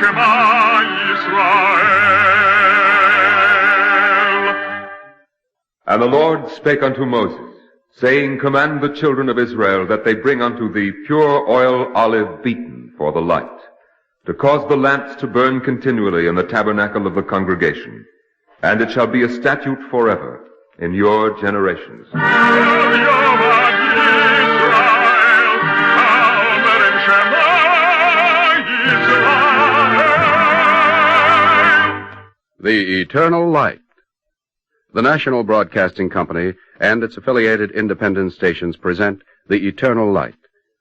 Shema Yisrael. And the Lord spake unto Moses, saying, Command the children of Israel that they bring unto thee pure oil olive beaten for the light, to cause the lamps to burn continually in the tabernacle of the congregation. And it shall be a statute forever in your generations. The Eternal Light. The National Broadcasting Company and its affiliated independent stations present The Eternal Light,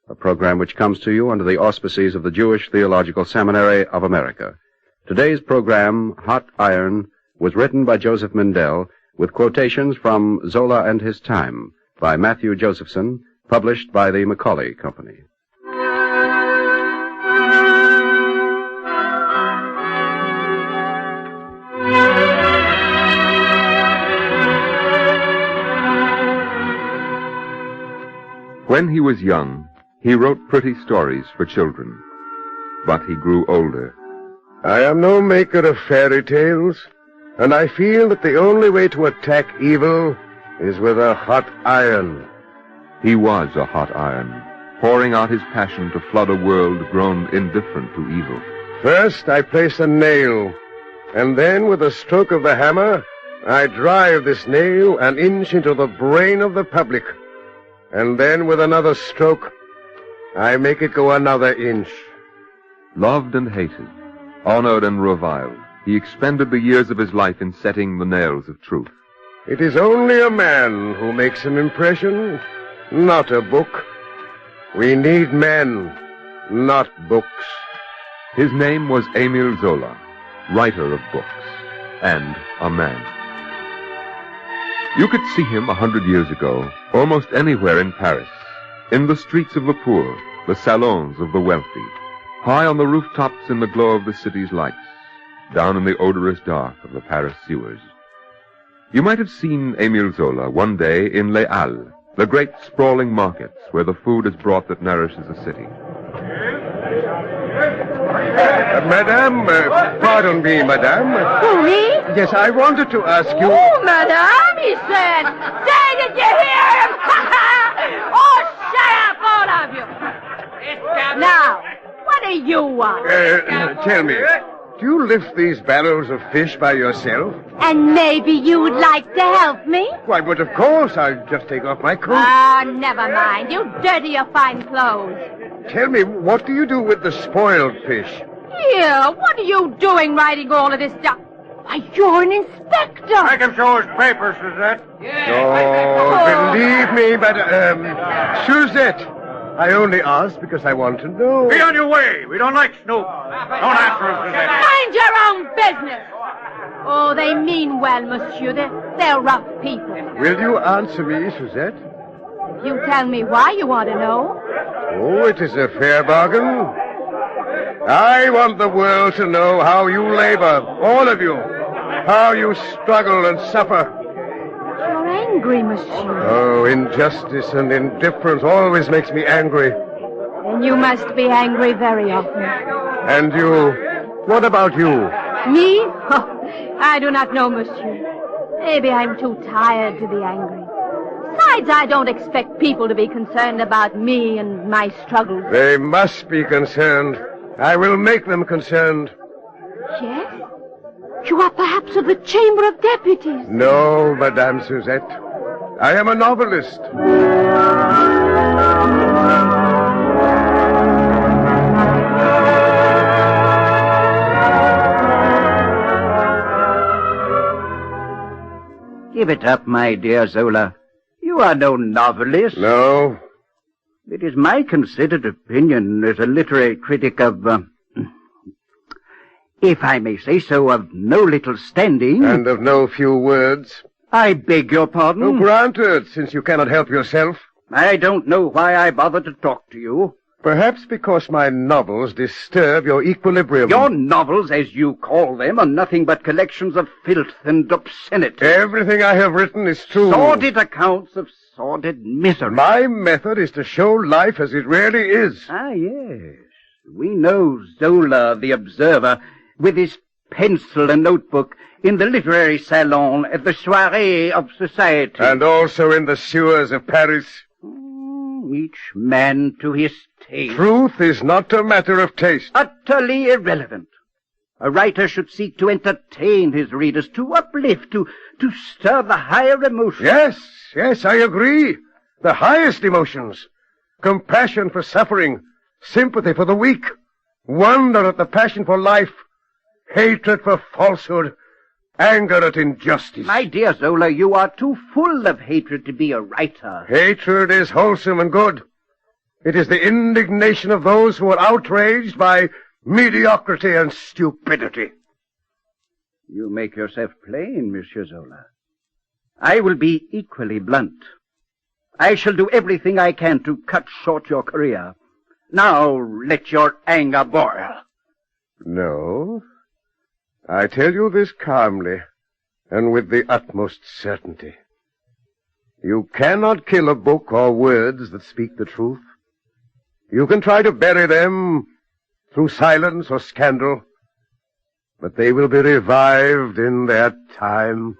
a program which comes to you under the auspices of the Jewish Theological Seminary of America. Today's program, Hot Iron, was written by Joseph Mindell with quotations from Zola and His Time by Matthew Josephson, published by the Macaulay Company. When he was young, he wrote pretty stories for children. But he grew older. I am no maker of fairy tales, and I feel that the only way to attack evil is with a hot iron. He was a hot iron, pouring out his passion to flood a world grown indifferent to evil. First, I place a nail, and then with a stroke of the hammer, I drive this nail an inch into the brain of the public. And then with another stroke, I make it go another inch. Loved and hated, honored and reviled, he expended the years of his life in setting the nails of truth. It is only a man who makes an impression, not a book. We need men, not books. His name was Émile Zola, writer of books, and a man. You could see him 100 years ago, almost anywhere in Paris, in the streets of the poor, the salons of the wealthy, high on the rooftops in the glow of the city's lights, down in the odorous dark of the Paris sewers. You might have seen Émile Zola one day in Les Halles, the great sprawling markets where the food is brought that nourishes a city. Madame, pardon me, madame. Who, me? Yes, I wanted to ask you... Oh, madame, he said. Say, did you hear him? Oh, shut up, all of you. Now, what do you want? Tell me, do you lift these barrels of fish by yourself? And maybe you'd like to help me? Why, but of course, I'll just take off my coat. Ah, never mind. You dirty your fine clothes. Tell me, what do you do with the spoiled fish? Here, what are you doing writing all of this stuff? Why, you're an inspector. Make him show his papers, Suzette. Oh, believe me, but, Suzette, I only asked because I want to know. Be on your way. We don't like snoop. Don't answer him, Suzette. Mind your own business. Oh, they mean well, monsieur. They're rough people. Will you answer me, Suzette? You tell me why you want to know. Oh, it is a fair bargain. I want the world to know how you labor, all of you, how you struggle and suffer. You're angry, monsieur. Oh, injustice and indifference always makes me angry. And you must be angry very often. And you, what about you? Me? Oh, I do not know, monsieur. Maybe I'm too tired to be angry. Besides, I don't expect people to be concerned about me and my struggles. They must be concerned. I will make them concerned. Yes? You are perhaps of the Chamber of Deputies. No, Madame Suzette. I am a novelist. Give it up, my dear Zola. You are no novelist. No. It is my considered opinion as a literary critic of, if I may say so, of no little standing. And of no few words. I beg your pardon? Oh, granted, since you cannot help yourself. I don't know why I bother to talk to you. Perhaps because my novels disturb your equilibrium. Your novels, as you call them, are nothing but collections of filth and obscenity. Everything I have written is true. Sordid accounts of sordid misery. My method is to show life as it really is. Ah, yes. We know Zola, the observer, with his pencil and notebook in the literary salon at the soirée of society. And also in the sewers of Paris. Each man to his taste. Truth is not a matter of taste. Utterly irrelevant. A writer should seek to entertain his readers, to uplift, to stir the higher emotions. Yes, I agree. The highest emotions. Compassion for suffering, sympathy for the weak, wonder at the passion for life, hatred for falsehood, anger at injustice. My dear Zola, you are too full of hatred to be a writer. Hatred is wholesome and good. It is the indignation of those who are outraged by mediocrity and stupidity. You make yourself plain, Monsieur Zola. I will be equally blunt. I shall do everything I can to cut short your career. Now let your anger boil. No. I tell you this calmly, and with the utmost certainty. You cannot kill a book or words that speak the truth. You can try to bury them through silence or scandal, but they will be revived in their time.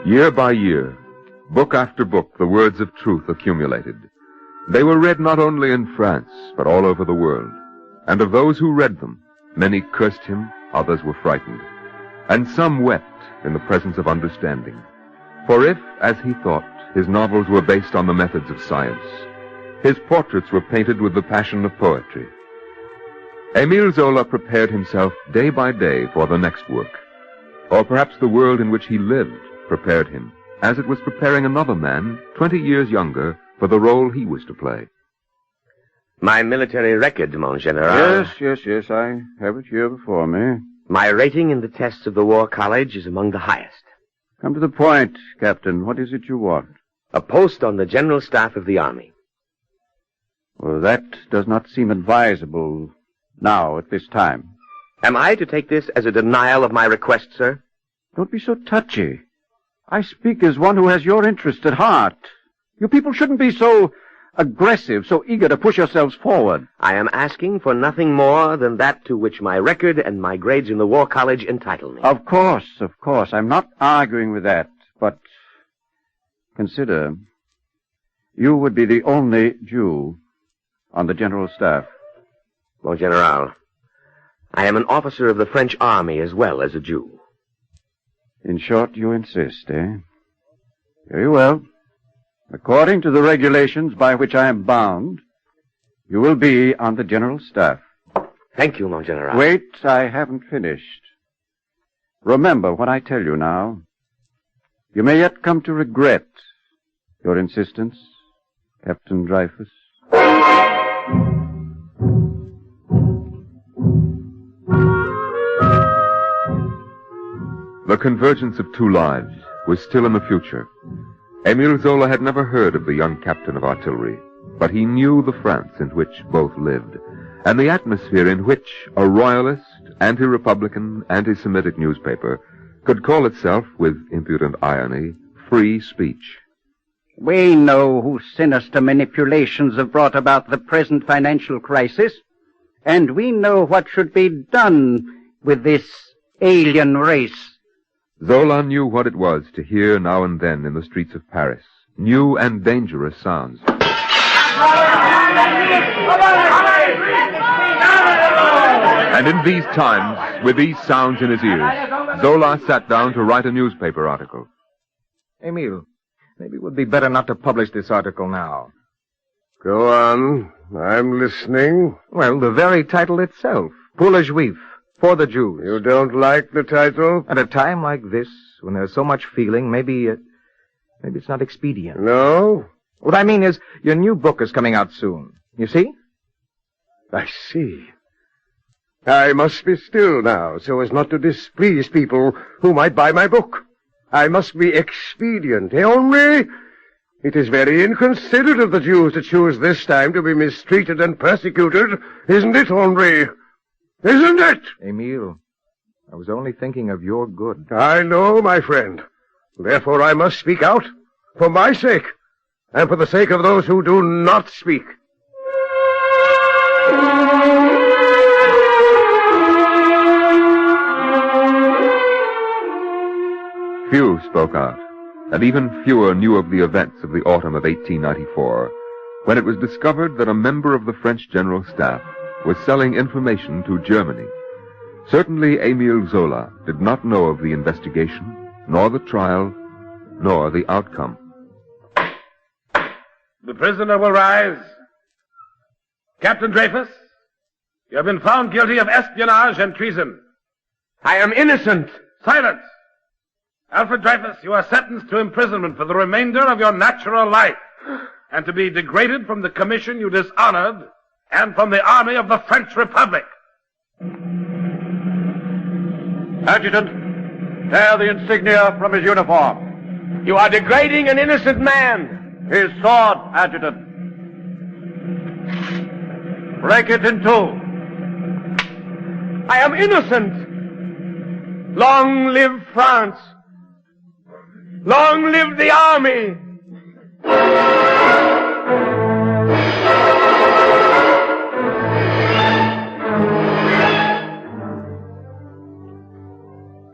Year by year, book after book, the words of truth accumulated. They were read not only in France, but all over the world. And of those who read them, many cursed him, others were frightened. And some wept in the presence of understanding. For if, as he thought, his novels were based on the methods of science, his portraits were painted with the passion of poetry. Émile Zola prepared himself day by day for the next work. Or perhaps the world in which he lived prepared him, as it was preparing another man, 20 years younger, for the role he was to play. My military record, mon general. Yes, I have it here before me. My rating in the tests of the War College is among the highest. Come to the point, Captain. What is it you want? A post on the General Staff of the Army. Well, that does not seem advisable now, at this time. Am I to take this as a denial of my request, sir? Don't be so touchy. I speak as one who has your interest at heart. You people shouldn't be so aggressive, so eager to push yourselves forward. I am asking for nothing more than that to which my record and my grades in the War College entitle me. Of course. I'm not arguing with that. But consider, you would be the only Jew on the General Staff. Mon General, I am an officer of the French Army as well as a Jew. In short, you insist, eh? Very well. According to the regulations by which I am bound, you will be on the General Staff. Thank you, mon General. Wait, I haven't finished. Remember what I tell you now. You may yet come to regret your insistence, Captain Dreyfus. The convergence of two lives was still in the future. Émile Zola had never heard of the young captain of artillery, but he knew the France in which both lived, and the atmosphere in which a royalist, anti-Republican, anti-Semitic newspaper could call itself, with impudent irony, free speech. We know whose sinister manipulations have brought about the present financial crisis, and we know what should be done with this alien race. Zola knew what it was to hear now and then in the streets of Paris new and dangerous sounds. And in these times, with these sounds in his ears, Zola sat down to write a newspaper article. Émile, maybe it would be better not to publish this article now. Go on. I'm listening. Well, the very title itself, Pour les Juifs, for the Jews. You don't like the title? At a time like this, when there's so much feeling, maybe it's not expedient. No? What I mean is, your new book is coming out soon. You see? I see. I must be still now, so as not to displease people who might buy my book. I must be expedient. Henri, it is very inconsiderate of the Jews to choose this time to be mistreated and persecuted, isn't it, Henri? Isn't it? Émile, I was only thinking of your good. I know, my friend. Therefore I must speak out, for my sake, and for the sake of those who do not speak. Few spoke out, and even fewer knew of the events of the autumn of 1894, when it was discovered that a member of the French General Staff was selling information to Germany. Certainly Émile Zola did not know of the investigation, nor the trial, nor the outcome. The prisoner will rise. Captain Dreyfus, you have been found guilty of espionage and treason. I am innocent. Silence! Alfred Dreyfus, you are sentenced to imprisonment for the remainder of your natural life, and to be degraded from the commission you dishonored, and from the army of the French Republic. Adjutant, tear the insignia from his uniform. You are degrading an innocent man. His sword, Adjutant. Break it in two. I am innocent. Long live France. Long live the army.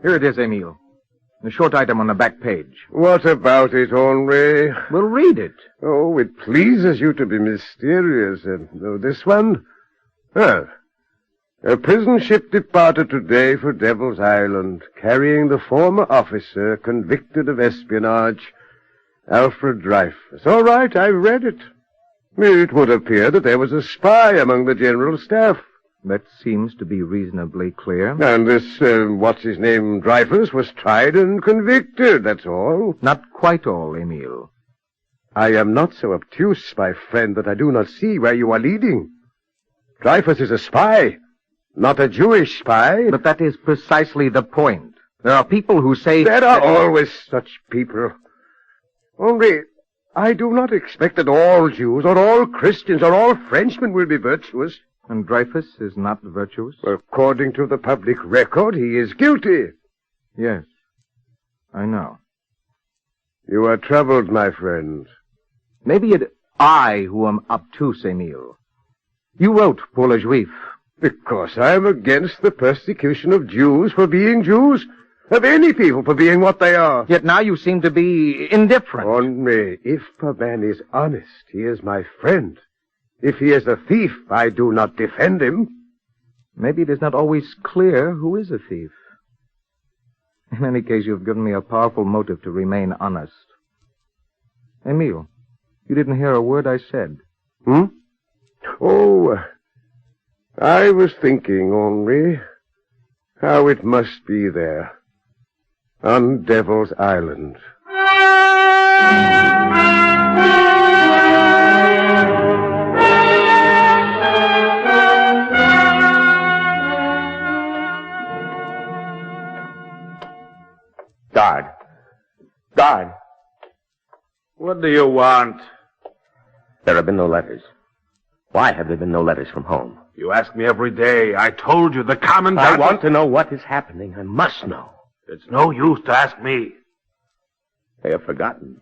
Here it is, Émile. The short item on the back page. What about it, Henri? We'll read it. Oh, it pleases you to be mysterious. This one? Ah. A prison ship departed today for Devil's Island, carrying the former officer convicted of espionage, Alfred Dreyfus. All right, I've read it. It would appear that there was a spy among the general staff. That seems to be reasonably clear. And this, what's-his-name, Dreyfus, was tried and convicted, that's all. Not quite all, Émile. I am not so obtuse, my friend, that I do not see where you are leading. Dreyfus is a spy, not a Jewish spy. But that is precisely the point. There are people who say... There are always such people. Only, I do not expect that all Jews, or all Christians, or all Frenchmen will be virtuous. And Dreyfus is not virtuous? According to the public record, he is guilty. Yes, I know. You are troubled, my friend. Maybe it's I who am obtuse, Émile. You wrote pour le Juif. Because I am against the persecution of Jews for being Jews, of any people for being what they are. Yet now you seem to be indifferent. Only, if a man is honest, he is my friend. If he is a thief, I do not defend him. Maybe it is not always clear who is a thief. In any case, you have given me a powerful motive to remain honest. Émile, you didn't hear a word I said. Oh, I was thinking, Henri, how it must be there, on Devil's Island. Guard. What do you want? There have been no letters. Why have there been no letters from home? You ask me every day. I told you the commandant... I want to know what is happening. I must know. It's no use to ask me. They have forgotten.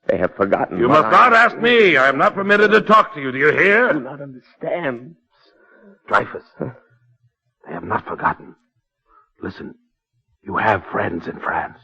They have forgotten. You must not ask me. I am not permitted to talk to you. Do you hear? I do not understand. Dreyfus, they have not forgotten. Listen, you have friends in France.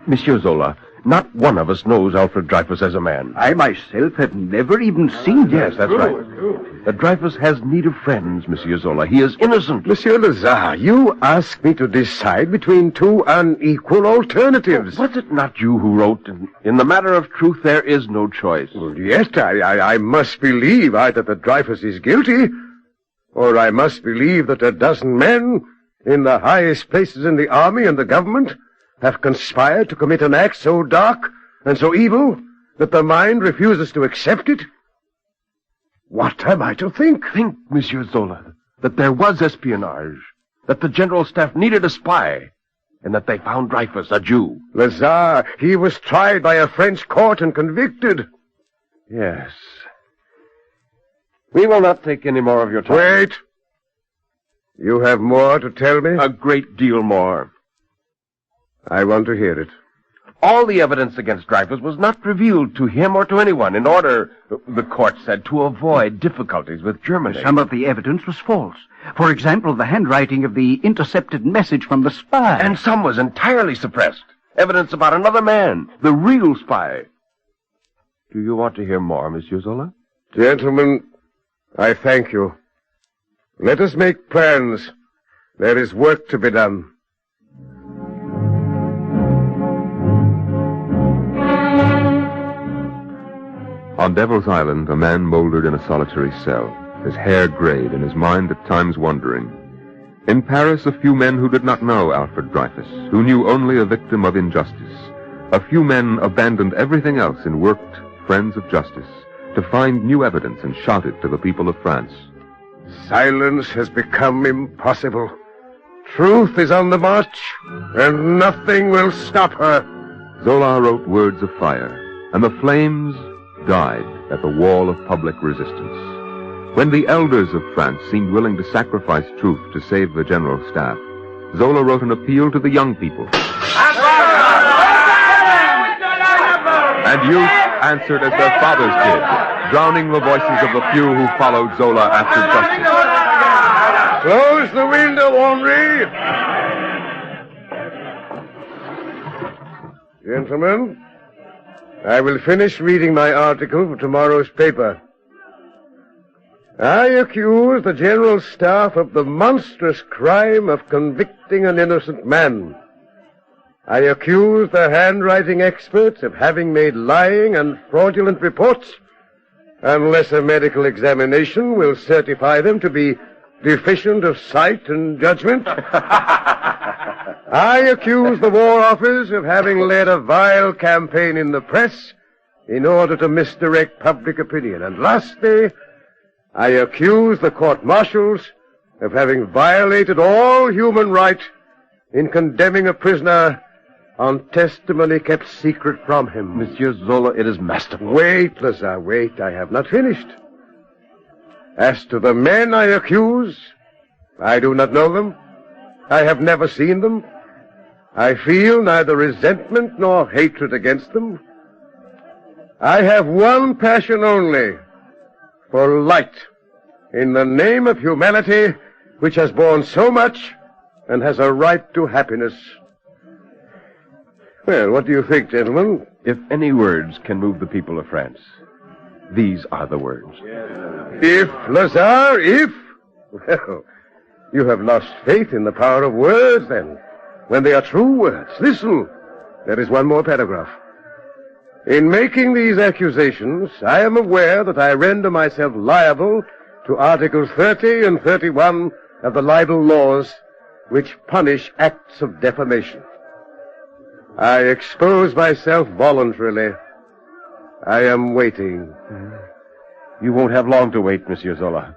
Monsieur Zola, not one of us knows Alfred Dreyfus as a man. I myself have never even seen him. Yes, that's right. Dreyfus has need of friends, Monsieur Zola. He is innocent. Monsieur Lazare, you ask me to decide between two unequal alternatives. Was it not you who wrote, in the matter of truth, there is no choice? Well, yes, I must believe either that Dreyfus is guilty, or I must believe that a dozen men in the highest places in the army and the government have conspired to commit an act so dark and so evil that the mind refuses to accept it? What am I to think? Think, Monsieur Zola, that there was espionage, that the General Staff needed a spy, and that they found Dreyfus, a Jew. Lazare, he was tried by a French court and convicted. Yes. We will not take any more of your time. Wait. You have more to tell me? A great deal more. I want to hear it. All the evidence against Dreyfus was not revealed to him or to anyone in order, the court said, to avoid difficulties with Germany. Some of the evidence was false. For example, the handwriting of the intercepted message from the spy. And some was entirely suppressed. Evidence about another man, the real spy. Do you want to hear more, Monsieur Zola? Gentlemen, I thank you. Let us make plans. There is work to be done. On Devil's Island, a man mouldered in a solitary cell, his hair grayed and his mind at times wandering. In Paris, a few men who did not know Alfred Dreyfus, who knew only a victim of injustice. A few men abandoned everything else and worked, friends of justice, to find new evidence and shout it to the people of France. Silence has become impossible. Truth is on the march, and nothing will stop her. Zola wrote words of fire, and the flames died at the wall of public resistance. When the elders of France seemed willing to sacrifice truth to save the general staff, Zola wrote an appeal to the young people. And youth answered as their fathers did, drowning the voices of the few who followed Zola after justice. Close the window, Henri. Gentlemen, I will finish reading my article for tomorrow's paper. I accuse the General Staff of the monstrous crime of convicting an innocent man. I accuse the handwriting experts of having made lying and fraudulent reports, unless a medical examination will certify them to be deficient of sight and judgment. I accuse the War Office of having led a vile campaign in the press in order to misdirect public opinion. And lastly, I accuse the court-martials of having violated all human right in condemning a prisoner on testimony kept secret from him. Monsieur Zola, it is masterful. Wait, Lazare, wait. I have not finished. As to the men I accuse, I do not know them. I have never seen them. I feel neither resentment nor hatred against them. I have one passion only, for light, in the name of humanity, which has borne so much and has a right to happiness. Well, what do you think, gentlemen? If any words can move the people of France, these are the words. If, Lazare, if? Well, you have lost faith in the power of words, then, when they are true words. Listen, there is one more paragraph. In making these accusations, I am aware that I render myself liable to Articles 30 and 31 of the libel laws, which punish acts of defamation. I expose myself voluntarily. I am waiting. You won't have long to wait, Monsieur Zola.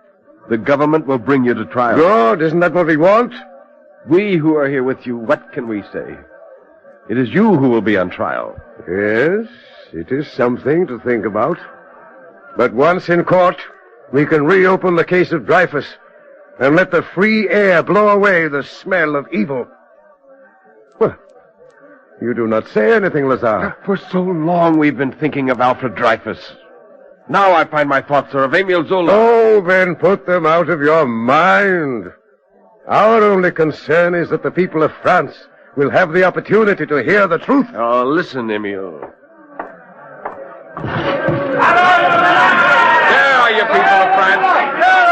The government will bring you to trial. Good, isn't that what we want? We who are here with you, what can we say? It is you who will be on trial. Yes, it is something to think about. But once in court, we can reopen the case of Dreyfus and let the free air blow away the smell of evil. Well, you do not say anything, Lazare. For so long we've been thinking of Alfred Dreyfus. Now I find my thoughts are of Emile Zola. Oh, then put them out of your mind. Our only concern is that the people of France will have the opportunity to hear the truth. Oh, listen, Emile. There are you people of France,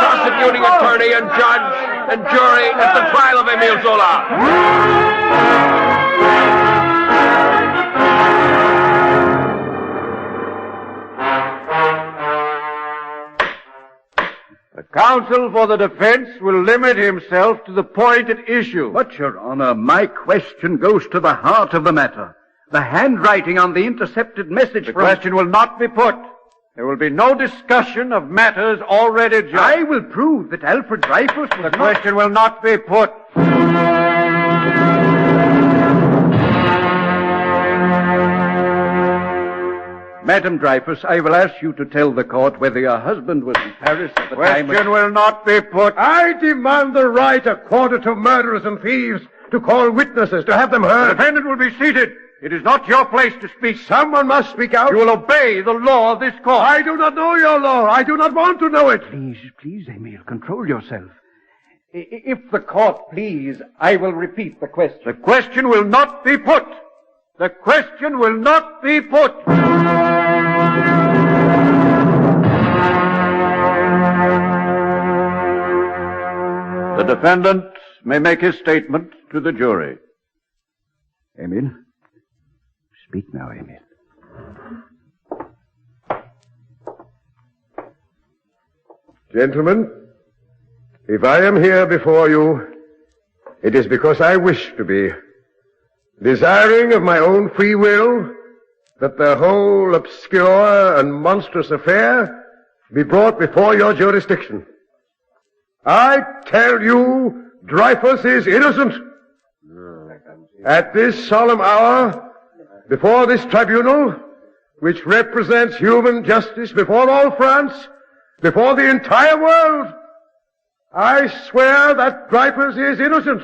prosecuting attorney and judge and jury at the trial of Emile Zola. The counsel for the defense will limit himself to the point at issue. But, Your Honor, my question goes to the heart of the matter. The handwriting on the intercepted message The question will not be put. There will be no discussion of matters already judged. I will prove that Alfred Dreyfus was The question will not be put. Madam Dreyfus, I will ask you to tell the court whether your husband was in Paris at the time... Question will not be put. I demand the right accorded to murderers and thieves to call witnesses, to have them heard. The defendant will be seated. It is not your place to speak. Someone must speak out. You will obey the law of this court. I do not know your law. I do not want to know it. Please, Emile, control yourself. If the court please, I will repeat the question. The question will not be put. The question will not be put. The defendant may make his statement to the jury. Emile? Speak now, Emile. Gentlemen, if I am here before you, it is because I wish to be, desiring of my own free will that the whole obscure and monstrous affair be brought before your jurisdiction. I tell you, Dreyfus is innocent. At this solemn hour, before this tribunal, which represents human justice before all France, before the entire world, I swear that Dreyfus is innocent.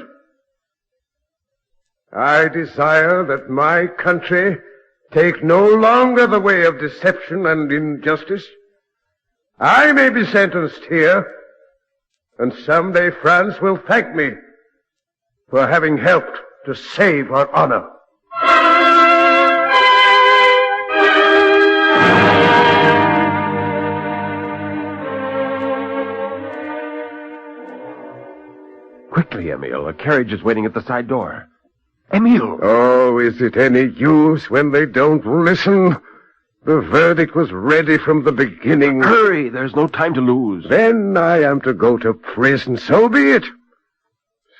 I desire that my country take no longer the way of deception and injustice. I may be sentenced here, and someday France will thank me for having helped to save her honor. Quickly, Emile. A carriage is waiting at the side door. Emile! Oh, is it any use when they don't listen? The verdict was ready from the beginning. Hurry! There's no time to lose. Then I am to go to prison. So be it.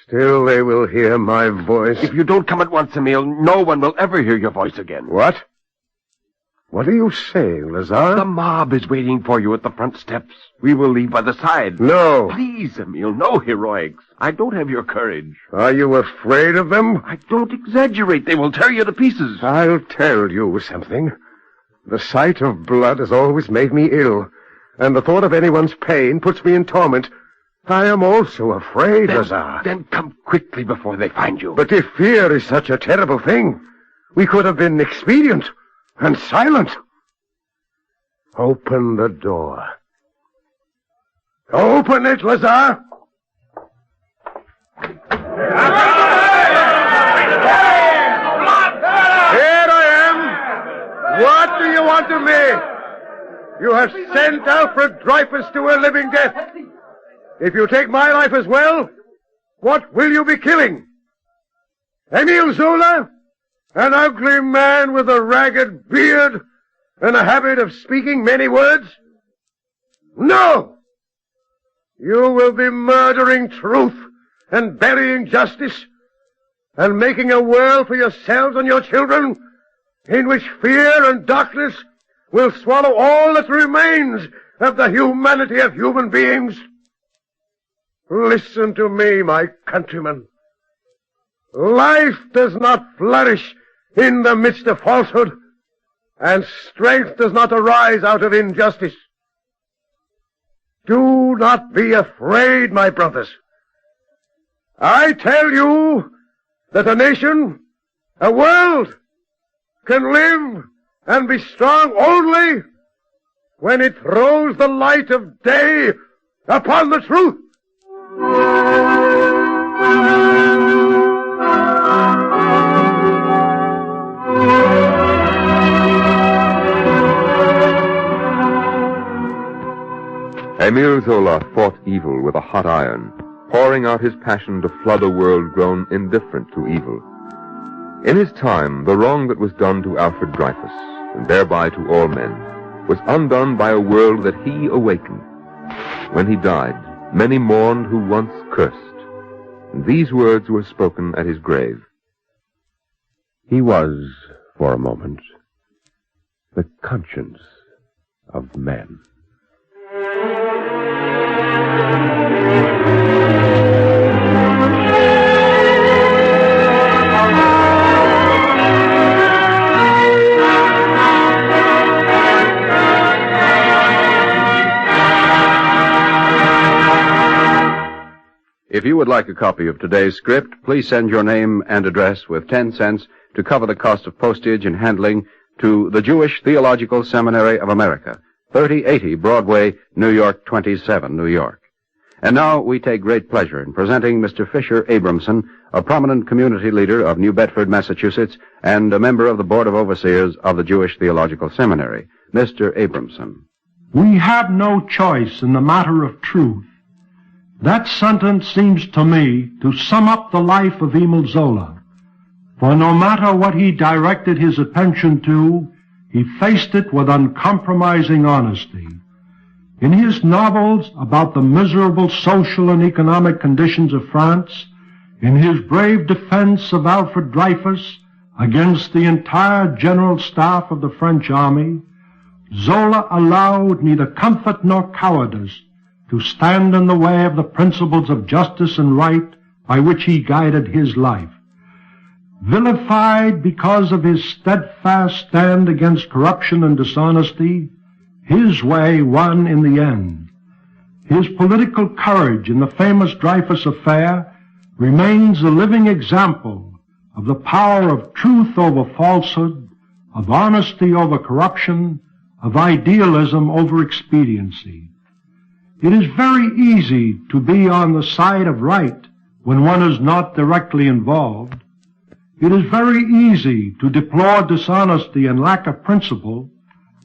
Still, they will hear my voice. If you don't come at once, Emile, no one will ever hear your voice again. What? What are you saying, Lazare? The mob is waiting for you at the front steps. We will leave by the side. No. Please, Emile, no heroics. I don't have your courage. Are you afraid of them? I don't exaggerate. They will tear you to pieces. I'll tell you something. The sight of blood has always made me ill, and the thought of anyone's pain puts me in torment. I am also afraid, Lazare. Then come quickly before they find you. But if fear is such a terrible thing, we could have been expedient and silent. Open the door. Open it, Lazare. Here I am. What do you want of me? You have sent Alfred Dreyfus to a living death. If you take my life as well, what will you be killing? Emile Zola? An ugly man with a ragged beard and a habit of speaking many words? No! You will be murdering truth and burying justice and making a world for yourselves and your children in which fear and darkness will swallow all that remains of the humanity of human beings. Listen to me, my countrymen. Life does not flourish in the midst of falsehood, and strength does not arise out of injustice. Do not be afraid, my brothers. I tell you that a nation, a world, can live and be strong only when it throws the light of day upon the truth. Emile Zola fought evil with a hot iron, pouring out his passion to flood a world grown indifferent to evil. In his time, the wrong that was done to Alfred Dreyfus, and thereby to all men, was undone by a world that he awakened. When he died, many mourned who once cursed, and these words were spoken at his grave. He was, for a moment, the conscience of men. If you would like a copy of today's script, please send your name and address with 10 cents to cover the cost of postage and handling to the Jewish Theological Seminary of America, 3080 Broadway, New York 27, New York. And now we take great pleasure in presenting Mr. Fisher Abramson, a prominent community leader of New Bedford, Massachusetts, and a member of the Board of Overseers of the Jewish Theological Seminary. Mr. Abramson. We have no choice in the matter of truth. That sentence seems to me to sum up the life of Emile Zola. For no matter what he directed his attention to, he faced it with uncompromising honesty. In his novels about the miserable social and economic conditions of France, in his brave defense of Alfred Dreyfus against the entire general staff of the French army, Zola allowed neither comfort nor cowardice to stand in the way of the principles of justice and right by which he guided his life. Vilified because of his steadfast stand against corruption and dishonesty, his way won in the end. His political courage in the famous Dreyfus affair remains a living example of the power of truth over falsehood, of honesty over corruption, of idealism over expediency. It is very easy to be on the side of right when one is not directly involved. It is very easy to deplore dishonesty and lack of principle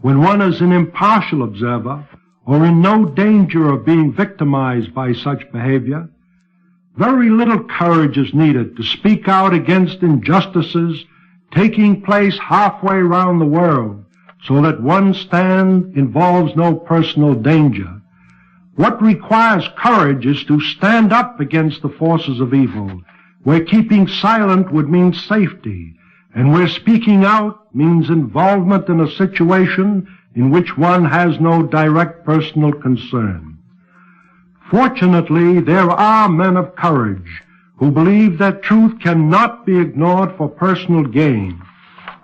when one is an impartial observer or in no danger of being victimized by such behavior. Very little courage is needed to speak out against injustices taking place halfway around the world so that one's stand involves no personal danger. What requires courage is to stand up against the forces of evil, where keeping silent would mean safety, and where speaking out means involvement in a situation in which one has no direct personal concern. Fortunately, there are men of courage who believe that truth cannot be ignored for personal gain,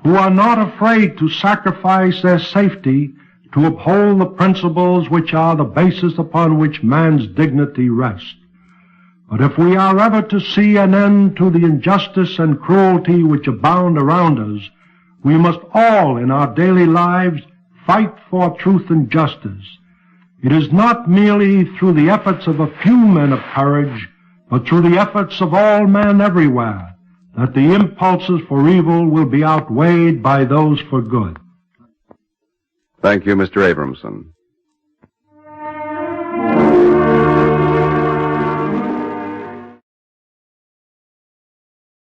who are not afraid to sacrifice their safety to uphold the principles which are the basis upon which man's dignity rests. But if we are ever to see an end to the injustice and cruelty which abound around us, we must all in our daily lives fight for truth and justice. It is not merely through the efforts of a few men of courage, but through the efforts of all men everywhere, that the impulses for evil will be outweighed by those for good. Thank you, Mr. Abramson.